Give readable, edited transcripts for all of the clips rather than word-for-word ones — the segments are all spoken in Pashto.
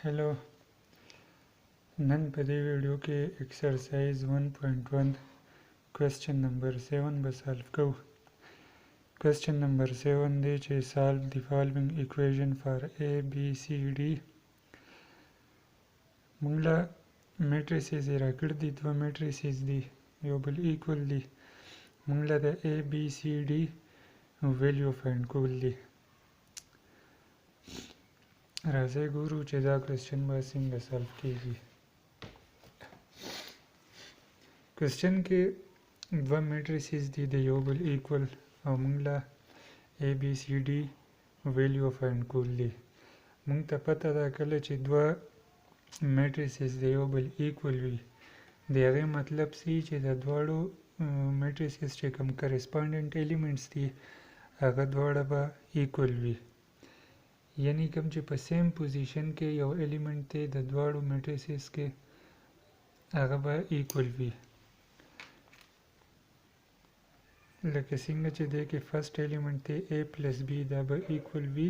हेलो नन په دې ویډیو کې ایکسرسایز 1.1 question number 7 به سالو کوو. question number 7 دی چې solve the following equation for a b c d. موږ له میټریسز یې راکړي دي، دوه میټریسز دي یو بل ایکول دي. موږ له د a b c d ویلیو فایند کول دي. راځئ ګورو چې دا کوېسچن به څنګه سالو کیږي. کوېسچن کې دوه میټریسز دي د یو بل ایکول او موږ له a b c d ویلیو فایند کول دي. موږ ته پته ده کله چې دوه میټریسز د یو بل ایکول وي د هغې مطلب څه چې د دواړو میټریسز چې کوم کرسپانډنټ ایلیمنټس دي هغه دواړه به ایکول وي، یعنی کوم چې په سیم پوزیشن کې یو ایلیمنٹ دی د دواړو میټریسز کې هغه به ایکول وي. لکه څنګه چې دی کې فرست ایلیمنٹ دی a پلس b دا به ایکول وي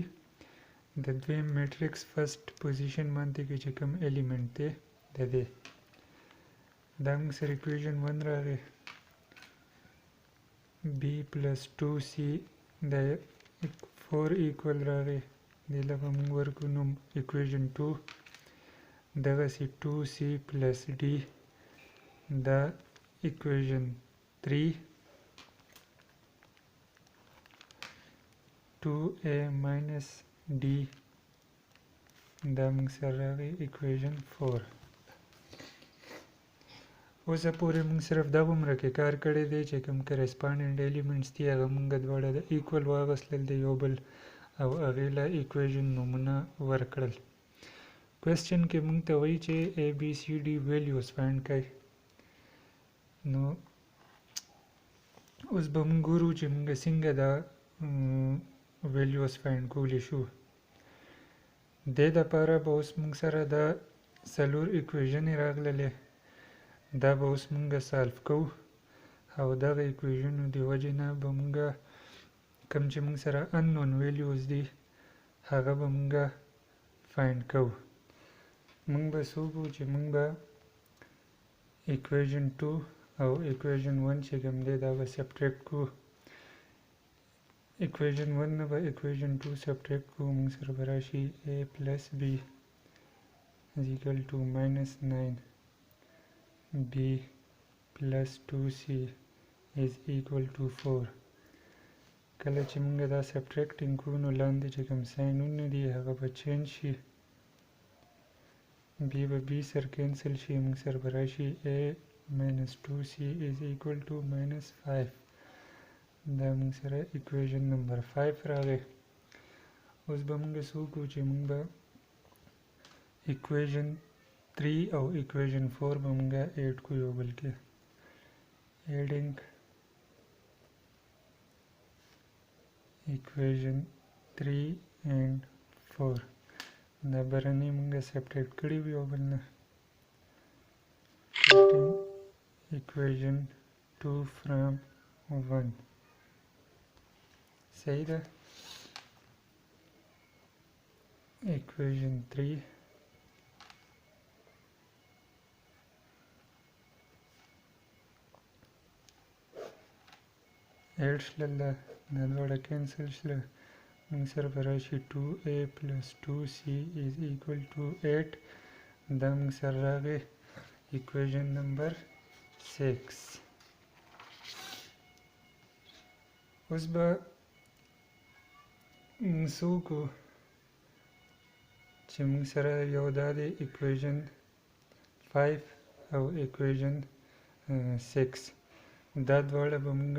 د دویم میټریکس فرست پوزیشن باندې کې چې کوم ایلیمنٹ دی د دې. دا موږ سره اکویژن 1 راغی b پلس 2c د 4 ایکول راغی دی لکه موږ ورکو نوم اکویژن 2. دغسې 2c پلس d دا اکویژن 3 2a minus d دا موږ سره راغی اکویژن 4. اوسه پورې موږ صرف دا عمره کې کار کړی دی چې کوم کرسپانډنټ ایلیمنټس دي هغه موږ دواړه د ایکول واغوستل د یو بل او هغې له ایکویژن نومونه ورکړل. کوېسچن کې موږ ته وایي چې a b c d ویلیوز فایند کړئ. نو اوس به موږ ګورو چې موږ څنګه دا ویلیوز فایند کولی شو. دې دپاره به اوس موږ سره دا څلور ایکویژنې راغللې، دا به اوس موږ سالو کوو او دغه ایکویژنو د وجې نه به موږ کوم چې موږ سره اننون ویلیوز دي هغه به موږ فایند کوو. موږ به څه وکړو چې موږ به اکویژن 2 او اکویژن 1 چې کوم دی دا به سبټریکټ کړو. اکویژن 1 نه به اکویژن 2 سبټریکټ کړو، موږ سره به راشي a پلس b is equal to minus 9 b plus 2c is equal to 4. کله چې موږ دا سبټریکټینګ کوو نو لاندې چې کوم ساینونه دي هغه به چینج شي، b به b سره کینسل شي، موږ سره به راشي a minus 2c is equal to minus 5. دا موږ سره اکویژن نمبر 5 راغی. اوس به موږ څه وکړو چې موږ به اکویژن 3 او اکویژن 4 به موږ ایډ کړو یو بل کې. ایډینګ equation 3 and 4 دا برنې موږ سبټریکټ کړي وي یو بل نه. equation 2 from 1 صحیح ده. equation 3 ایډ شلل دا دواړه کینسل شله، موږ سره به راشي 2a plus 2c is equal to 8. دا موږ سره راغی اکویژن نمبر 6. اوس به موږ څه وکړو چې موږ سره یو دا دی اکویژن 5 او اکویژن 6 دا دواړه به موږ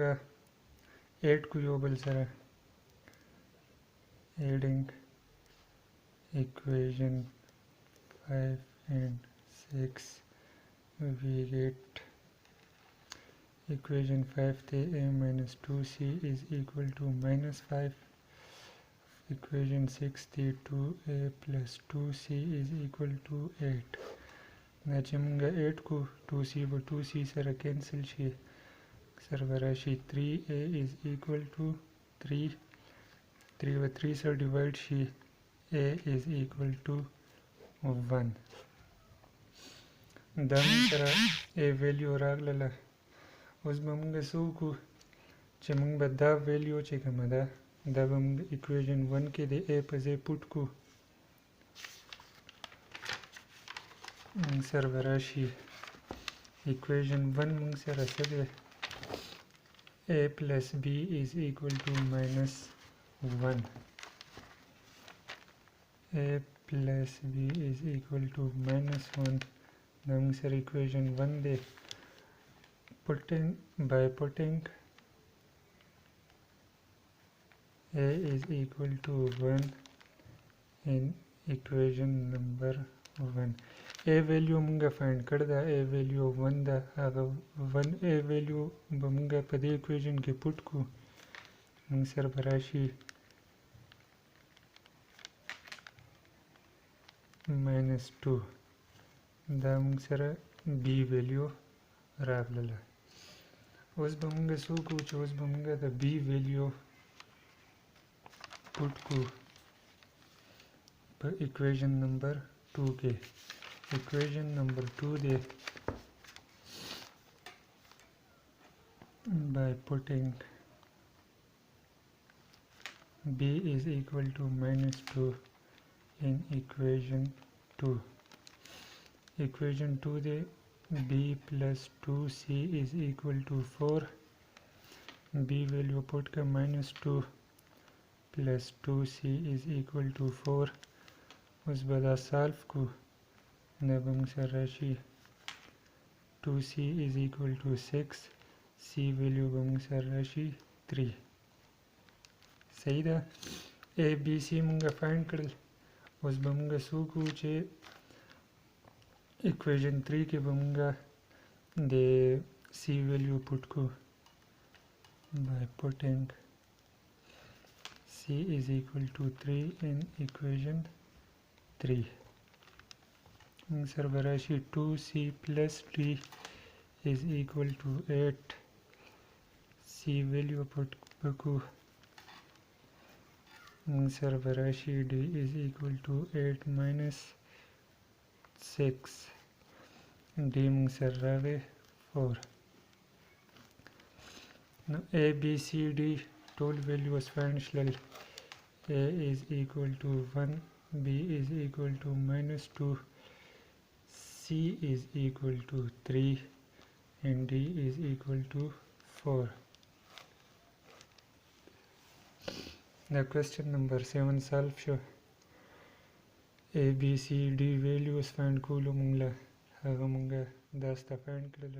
ایډ کو یو بل سره. ایډینګ equation 5 and 6 we get equation 5 the a minus 2c is equal to minus 5. equation 6 the 2a plus 2c is equal to 8. دا چې موږ 8 کو 2c به 2c سره کینسل شي، سره به راشي 3a is equal to 3 3 به 3 سره ډیوایډ شي a is equal to 1 دا موږ سره A ویلیو راغلله. اوس به موږ څه وکړو چې موږ به دا ویلیو چې کومه ده دا به موږ اکویژن 1 کې د A په ځای پوټ کړو. موږ سره به راشي equation 1 موږ سره څه دی a plus b is equal to minus 1 a plus b is equal to minus 1 دا موږ سره equation 1 دی. by putting a is equal to 1 in equation number 1 a value مونږه فایند کړه دا a value 1 ده. هغه 1 a value به مونږه په دې equation کې پوټ کو. مونږ سره به راشي minus 2 دا مونږ سره b value راغله. اوس به مونږه څه وکړو چې اوس به مونږه د b value پوټ کو په equation number 2 کې. equation number 2 دی by putting b is equal to minus 2 in equation 2. equation 2 دی b plus 2c is equal to 4 b value put ka minus 2 plus 2c is equal to 4. اوس به دا سالف کو دا به موږ سره راشي 2c is equal to 6 c value به موږ سره راشي 3. صحیح ده. a b c موږ فایند کړل. اوس به موږ څه وکړو چې equation 3 کې به موږ د c value put کو by putting c is equal to 3 in equation 3. موږ سره به راشي 2c plus 3 is equal to 8 c value put کو. موږ سره به راشي d is equal to 8 minus 6 d موږ سره راغی 4. نو a b c d ټول values فایند شلل. a is equal to 1 b is equal to minus 2 c is equal to 3 and d is equal to 4. The question number 7 solve شو. a b c d values find کولو مونږ له هغه مونږه دا ستا فایند کړل.